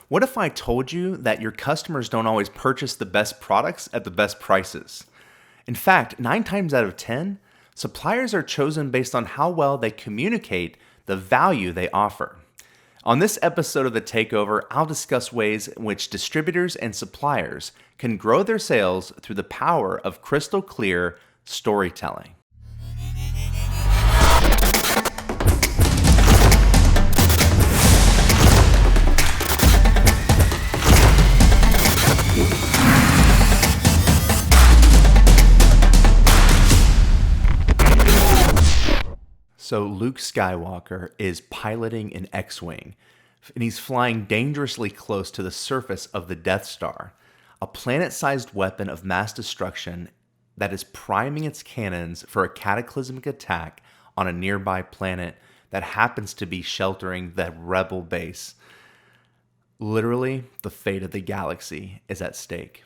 What if I told you that your customers don't always purchase the best products at the best prices? In fact, 9 times out of 10, suppliers are chosen based on how well they communicate the value they offer. On this episode of The Takeover, I'll discuss ways in which distributors and suppliers can grow their sales through the power of crystal clear storytelling. So Luke Skywalker is piloting an X-Wing, and he's flying dangerously close to the surface of the Death Star, a planet-sized weapon of mass destruction that is priming its cannons for a cataclysmic attack on a nearby planet that happens to be sheltering the rebel base. Literally, the fate of the galaxy is at stake.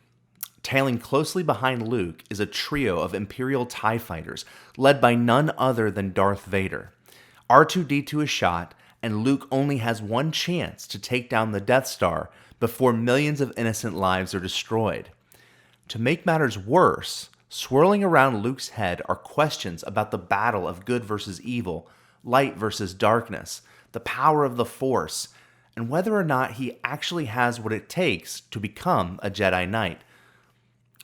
Tailing closely behind Luke is a trio of Imperial TIE fighters led by none other than Darth Vader. R2-D2 is shot, and Luke only has one chance to take down the Death Star before millions of innocent lives are destroyed. To make matters worse, swirling around Luke's head are questions about the battle of good versus evil, light versus darkness, the power of the Force, and whether or not he actually has what it takes to become a Jedi Knight.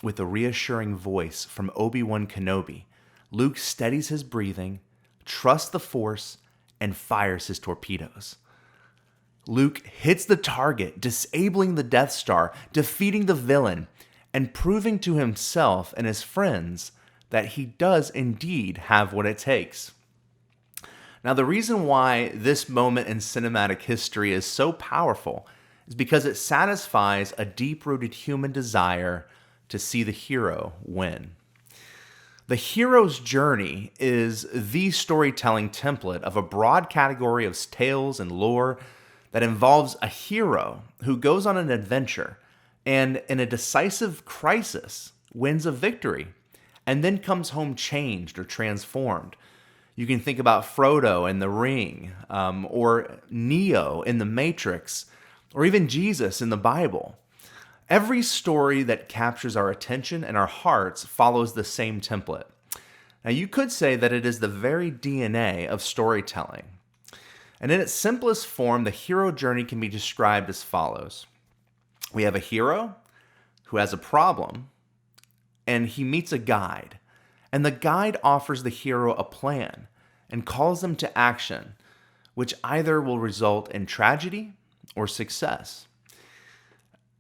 With a reassuring voice from Obi-Wan Kenobi, Luke steadies his breathing, trusts the Force, and fires his torpedoes. Luke hits the target, disabling the Death Star, defeating the villain, and proving to himself and his friends that he does indeed have what it takes. Now, the reason why this moment in cinematic history is so powerful is because it satisfies a deep-rooted human desire to see the hero win. The hero's journey is the storytelling template of a broad category of tales and lore that involves a hero who goes on an adventure and, in a decisive crisis, wins a victory and then comes home changed or transformed. You can think about Frodo in The Ring, or Neo in The Matrix, or even Jesus in the Bible. Every story that captures our attention and our hearts follows the same template. Now, you could say that it is the very DNA of storytelling. And in its simplest form, the hero journey can be described as follows. We have a hero who has a problem, and he meets a guide. And the guide offers the hero a plan and calls them to action, which either will result in tragedy or success.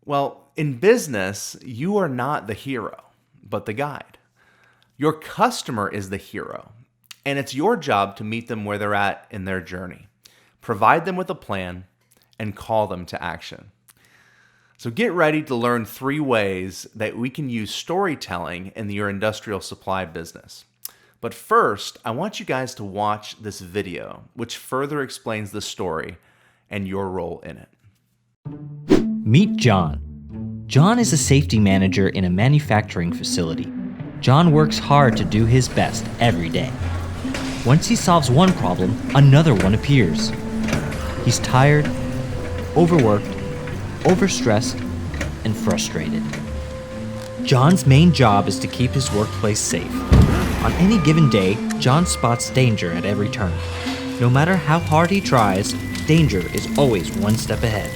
Well, in business, you are not the hero, but the guide. Your customer is the hero, and it's your job to meet them where they're at in their journey, provide them with a plan, and call them to action. So get ready to learn 3 ways that we can use storytelling in your industrial supply business. But first, I want you guys to watch this video, which further explains the story and your role in it. Meet John. John is a safety manager in a manufacturing facility. John works hard to do his best every day. Once he solves one problem, another one appears. He's tired, overworked, overstressed, and frustrated. John's main job is to keep his workplace safe. On any given day, John spots danger at every turn. No matter how hard he tries, danger is always one step ahead.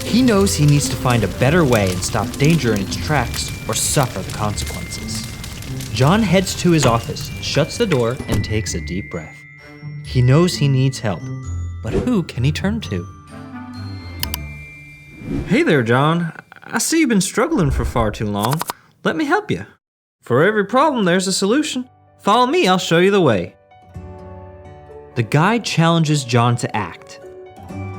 He knows he needs to find a better way and stop danger in its tracks or suffer the consequences. John heads to his office, shuts the door, and takes a deep breath. He knows he needs help, but who can he turn to? Hey there, John. I see you've been struggling for far too long. Let me help you. For every problem, there's a solution. Follow me, I'll show you the way. The guide challenges John to act.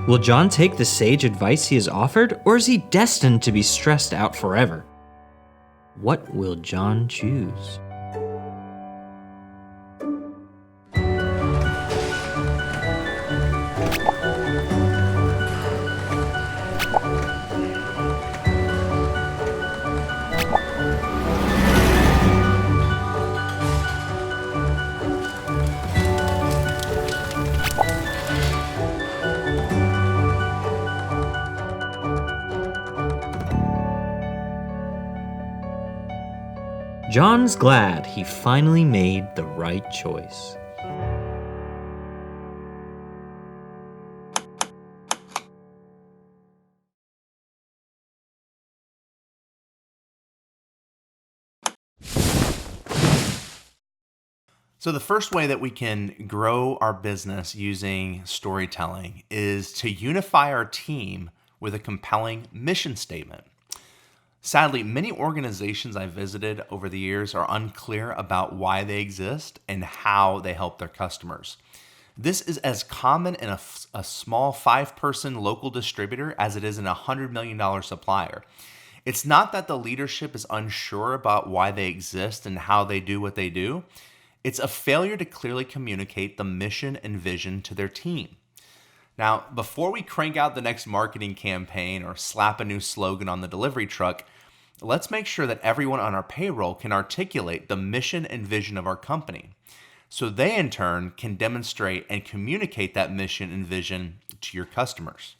Will John take the sage advice he is offered, or is he destined to be stressed out forever? What will John choose? John's glad he finally made the right choice. So, the first way that we can grow our business using storytelling is to unify our team with a compelling mission statement. Sadly, many organizations I've visited over the years are unclear about why they exist and how they help their customers. This is as common in a small 5-person local distributor as it is in a $100 million supplier. It's not that the leadership is unsure about why they exist and how they do what they do. It's a failure to clearly communicate the mission and vision to their team. Now, before we crank out the next marketing campaign or slap a new slogan on the delivery truck, let's make sure that everyone on our payroll can articulate the mission and vision of our company, so they in turn can demonstrate and communicate that mission and vision to your customers.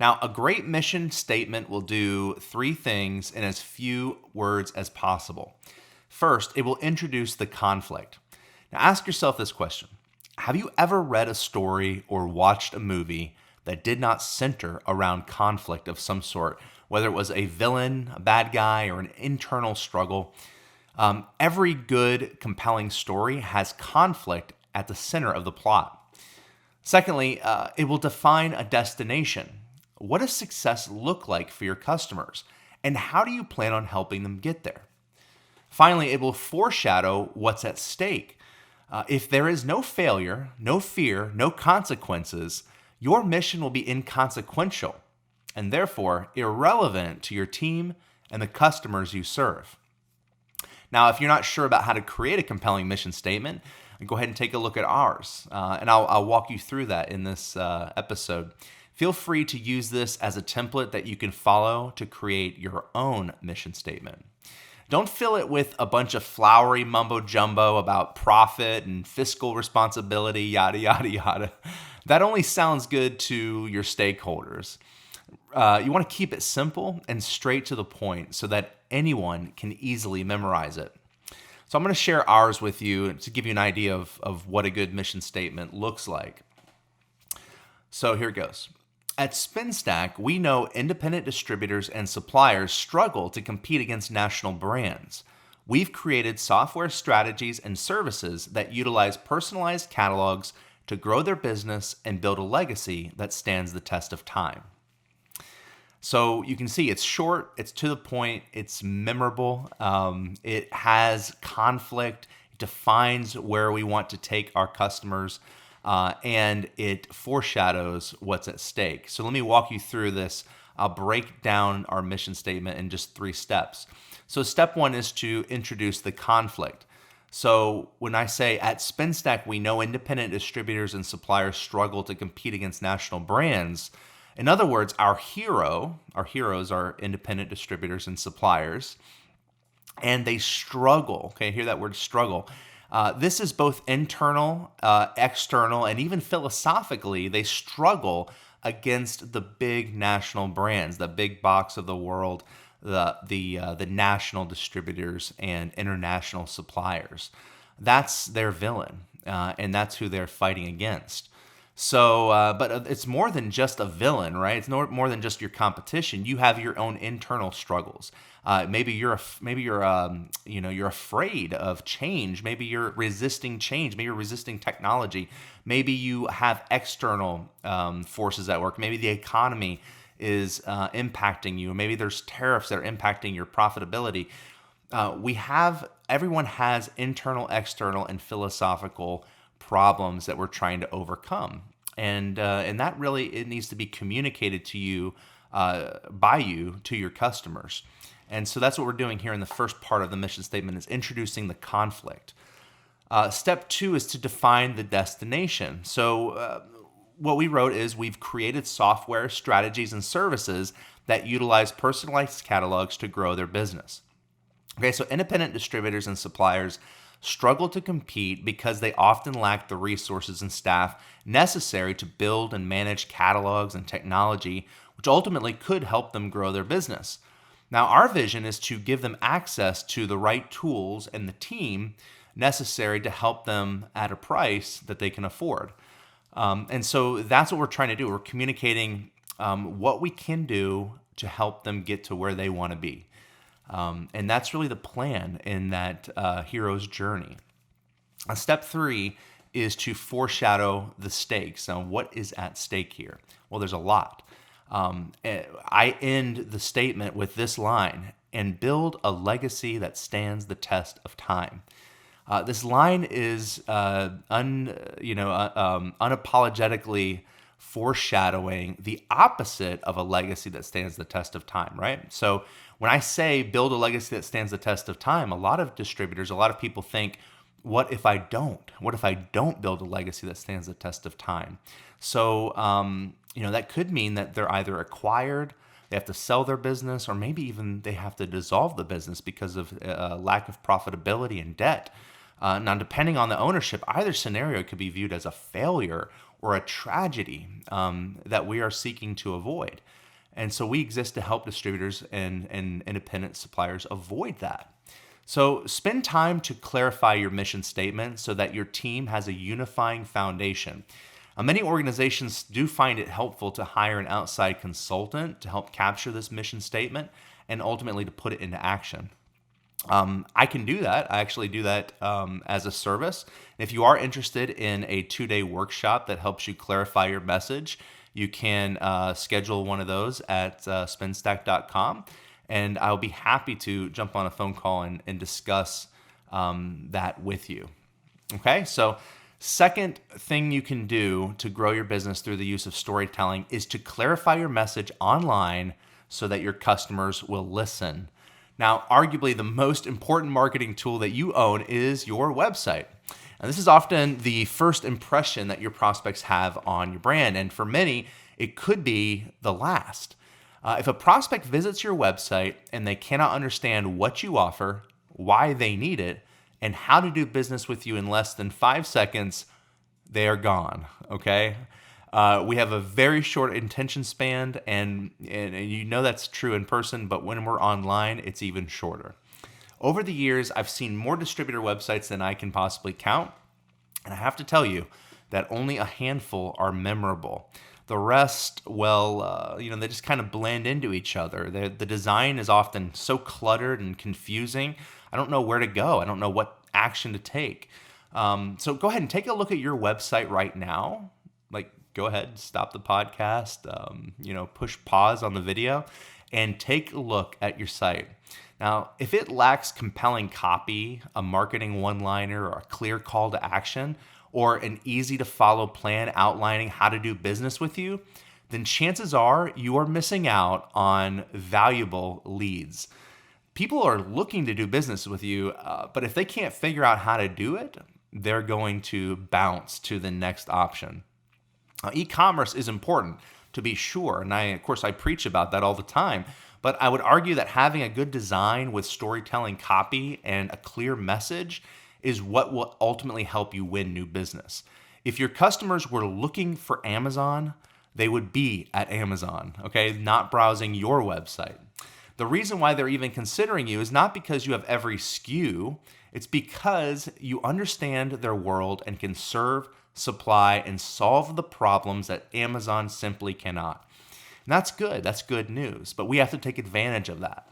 Now, a great mission statement will do 3 things in as few words as possible. First, it will introduce the conflict. Now, ask yourself this question. Have you ever read a story or watched a movie that did not center around conflict of some sort, whether it was a villain, a bad guy, or an internal struggle? Every good, compelling story has conflict at the center of the plot. Secondly, it will define a destination. What does success look like for your customers? And how do you plan on helping them get there? Finally, it will foreshadow what's at stake. If there is no failure, no fear, no consequences, your mission will be inconsequential and therefore irrelevant to your team and the customers you serve. Now, if you're not sure about how to create a compelling mission statement, go ahead and take a look at ours, and I'll walk you through that in this episode. Feel free to use this as a template that you can follow to create your own mission statement. Don't fill it with a bunch of flowery mumbo jumbo about profit and fiscal responsibility, yada, yada, yada. That only sounds good to your stakeholders. You want to keep it simple and straight to the point so that anyone can easily memorize it. So I'm going to share ours with you to give you an idea of what a good mission statement looks like. So here it goes. At SpinStack, we know independent distributors and suppliers struggle to compete against national brands. We've created software strategies and services that utilize personalized catalogs to grow their business and build a legacy that stands the test of time. So you can see it's short, it's to the point, it's memorable, it has conflict, it defines where we want to take our customers, and it foreshadows what's at stake. So let me walk you through this. I'll break down our mission statement in just 3 steps. So step 1 is to introduce the conflict. So when I say at SpinStack, we know independent distributors and suppliers struggle to compete against national brands. In other words, our heroes are independent distributors and suppliers, and they struggle. Okay, hear that word struggle. This is both internal, external, and even philosophically, they struggle against the big national brands, the big box of the world, the national distributors and international suppliers. That's their villain, and that's who they're fighting against. So, but it's more than just a villain, right? It's more than just your competition. You have your own internal struggles. Maybe you're afraid of change. Maybe you're resisting change. Maybe you're resisting technology. Maybe you have external forces at work. Maybe the economy is impacting you. Maybe there's tariffs that are impacting your profitability. Everyone has internal, external, and philosophical problems that we're trying to overcome, and that really it needs to be communicated to you by you to your customers. And so that's what we're doing here in the first part of the mission statement, is introducing the conflict. Step 2 is to define the destination. So what we wrote is we've created software, strategies, and services that utilize personalized catalogs to grow their business. Okay, so independent distributors and suppliers struggle to compete because they often lack the resources and staff necessary to build and manage catalogs and technology, which ultimately could help them grow their business. Now, our vision is to give them access to the right tools and the team necessary to help them at a price that they can afford. And so that's what we're trying to do. We're communicating what we can do to help them get to where they want to be. And that's really the plan in that hero's journey. Step 3 is to foreshadow the stakes. Now, what is at stake here? Well, there's a lot. I end the statement with this line: and build a legacy that stands the test of time. This line is unapologetically foreshadowing the opposite of a legacy that stands the test of time, right? So when I say build a legacy that stands the test of time, a lot of distributors, a lot of people think, what if I don't? What if I don't build a legacy that stands the test of time? So, that could mean that they're either acquired, they have to sell their business, or maybe even they have to dissolve the business because of lack of profitability and debt. Now, depending on the ownership, either scenario could be viewed as a failure or a tragedy that we are seeking to avoid. And so we exist to help distributors and independent suppliers avoid that. So spend time to clarify your mission statement so that your team has a unifying foundation. Many organizations do find it helpful to hire an outside consultant to help capture this mission statement and ultimately to put it into action. I can do that. I actually do that as a service. If you are interested in a 2-day workshop that helps you clarify your message, you can schedule one of those at spinstack.com, and I'll be happy to jump on a phone call and discuss that with you. Okay, so second thing you can do to grow your business through the use of storytelling is to clarify your message online so that your customers will listen. Now, arguably the most important marketing tool that you own is your website. And this is often the first impression that your prospects have on your brand. And for many, it could be the last. If a prospect visits your website and they cannot understand what you offer, why they need it, and how to do business with you in less than 5 seconds, they are gone, okay? We have a very short attention span, and you know that's true in person, but when we're online, it's even shorter. Over the years, I've seen more distributor websites than I can possibly count, and I have to tell you that only a handful are memorable. The rest, they just kind of blend into each other. The design is often so cluttered and confusing. I don't know where to go. I don't know what action to take. So go ahead and take a look at your website right now. Go ahead, stop the podcast, push pause on the video, and take a look at your site. Now, if it lacks compelling copy, a marketing one-liner, or a clear call to action, or an easy-to-follow plan outlining how to do business with you, then chances are you are missing out on valuable leads. People are looking to do business with you, but if they can't figure out how to do it, they're going to bounce to the next option. E-commerce is important, to be sure, and I preach about that all the time, but I would argue that having a good design with storytelling copy and a clear message is what will ultimately help you win new business. If your customers were looking for Amazon, they would be at Amazon, okay, not browsing your website. The reason why they're even considering you is not because you have every SKU, it's because you understand their world and can serve, supply, and solve the problems that Amazon simply cannot. And that's good news, but we have to take advantage of that.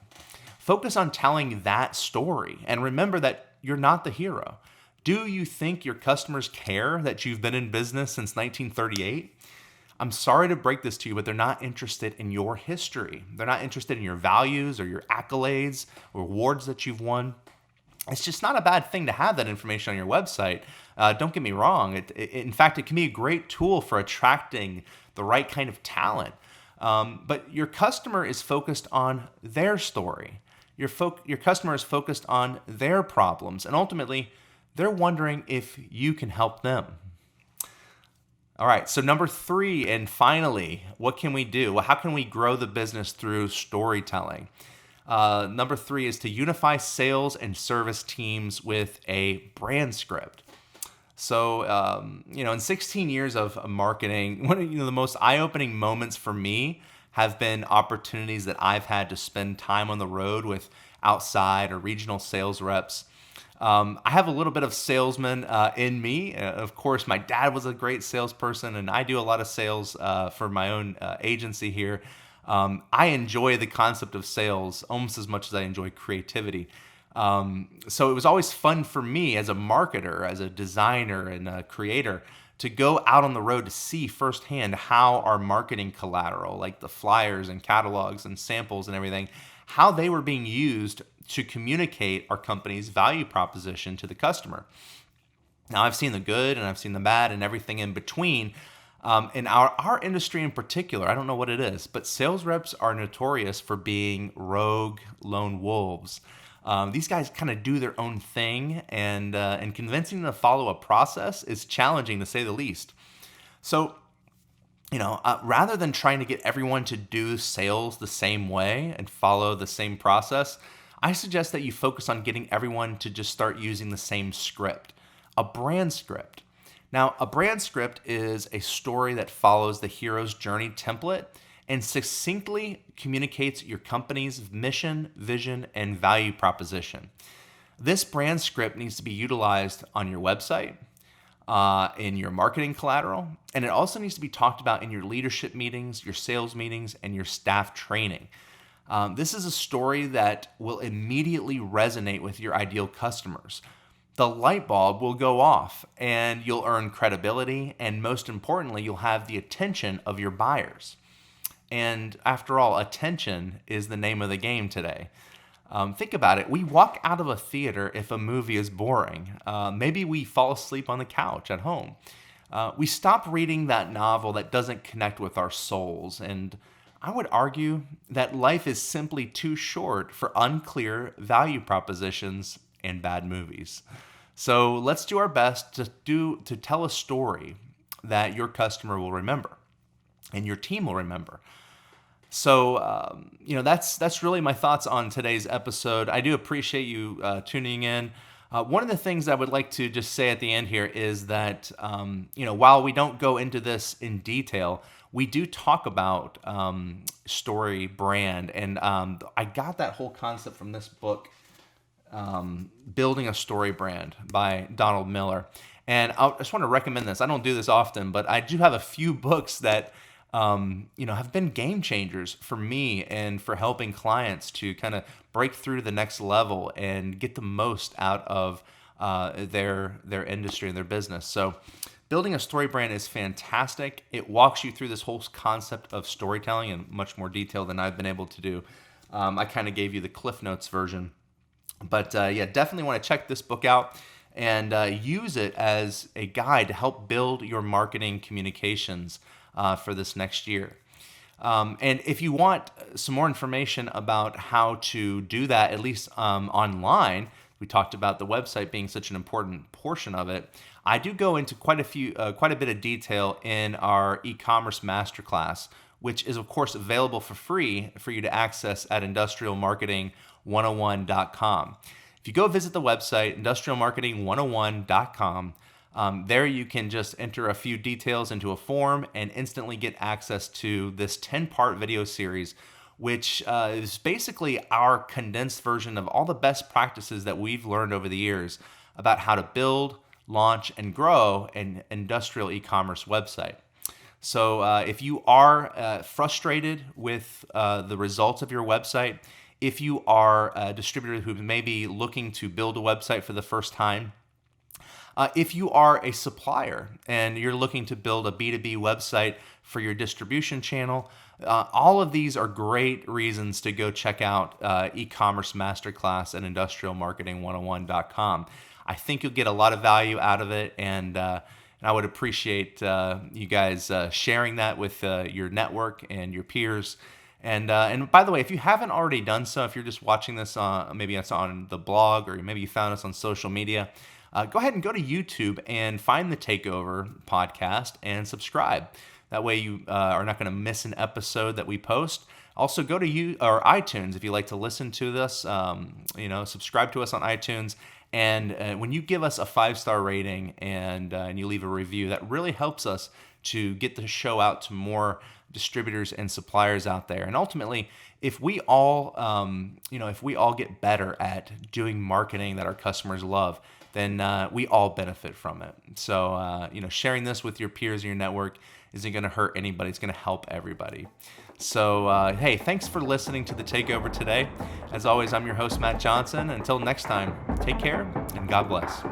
Focus on telling that story, and remember that you're not the hero. Do you think your customers care that you've been in business since 1938? I'm sorry to break this to you, but they're not interested in your history. They're not interested in your values or your accolades or awards that you've won. It's just not a bad thing to have that information on your website. Don't get me wrong. In fact, it can be a great tool for attracting the right kind of talent. But your customer is focused on their story. Your customer is focused on their problems. And ultimately, they're wondering if you can help them. All right, so number 3, and finally, what can we do? Well, how can we grow the business through storytelling? Number 3 is to unify sales and service teams with a brand script. So, in 16 years of marketing, one of the most eye-opening moments for me have been opportunities that I've had to spend time on the road with outside or regional sales reps. I have a little bit of salesman in me. Of course, my dad was a great salesperson, and I do a lot of sales for my own agency here. I enjoy the concept of sales almost as much as I enjoy creativity. So it was always fun for me as a marketer, as a designer and a creator, to go out on the road to see firsthand how our marketing collateral, like the flyers and catalogs and samples and everything, how they were being used to communicate our company's value proposition to the customer. Now, I've seen the good and I've seen the bad and everything in between. In our industry in particular, I don't know what it is, but sales reps are notorious for being rogue lone wolves. These guys kind of do their own thing, and convincing them to follow a process is challenging, to say the least. So, rather than trying to get everyone to do sales the same way and follow the same process, I suggest that you focus on getting everyone to just start using the same script, a brand script. Now, a brand script is a story that follows the hero's journey template and succinctly communicates your company's mission, vision, and value proposition. This brand script needs to be utilized on your website, in your marketing collateral, and it also needs to be talked about in your leadership meetings, your sales meetings, and your staff training. This is a story that will immediately resonate with your ideal customers. The light bulb will go off and you'll earn credibility, and most importantly, you'll have the attention of your buyers. And after all, attention is the name of the game today. Think about it. We walk out of a theater if a movie is boring. Maybe we fall asleep on the couch at home. We stop reading that novel that doesn't connect with our souls. And I would argue that life is simply too short for unclear value propositions and bad movies. So let's do our best to tell a story that your customer will remember and your team will remember. So, that's really my thoughts on today's episode. I do appreciate you tuning in. One of the things I would like to just say at the end here is that, while we don't go into this in detail, we do talk about story brand. And I got that whole concept from this book, Building a Story Brand by Donald Miller. And I just want to recommend this. I don't do this often, but I do have a few books that have been game changers for me and for helping clients to kind of break through to the next level and get the most out of their industry and their business. So Building a Story Brand is fantastic. It walks you through this whole concept of storytelling in much more detail than I've been able to do. I kind of gave you the Cliff Notes version. But definitely want to check this book out and use it as a guide to help build your marketing communications for this next year. And if you want some more information about how to do that, at least online, we talked about the website being such an important portion of it. I do go into quite a bit of detail in our e-commerce masterclass, which is of course available for free for you to access at industrialmarketing101.com. If you go visit the website, industrialmarketing101.com, there you can just enter a few details into a form and instantly get access to this 10-part video series, which is basically our condensed version of all the best practices that we've learned over the years about how to build, launch, and grow an industrial e-commerce website. So if you are frustrated with the results of your website, if you are a distributor who may be looking to build a website for the first time, if you are a supplier and you're looking to build a B2B website for your distribution channel, all of these are great reasons to go check out e-commerce masterclass at industrialmarketing101.com. I think you'll get a lot of value out of it, and I would appreciate you guys sharing that with your network and your peers. And by the way, if you haven't already done so, if you're just watching this, maybe it's on the blog or maybe you found us on social media, go ahead and go to YouTube and find the Takeover podcast and subscribe. That way you are not going to miss an episode that we post. Also, go to iTunes if you like to listen to this. Subscribe to us on iTunes. And when you give us a 5-star rating and you leave a review, that really helps us to get the show out to more distributors and suppliers out there. And ultimately, if we all, if we all get better at doing marketing that our customers love, then we all benefit from it. So, sharing this with your peers in your network isn't going to hurt anybody. It's going to help everybody. So, hey, thanks for listening to The Takeover today. As always, I'm your host, Matt Johnson. Until next time, take care and God bless.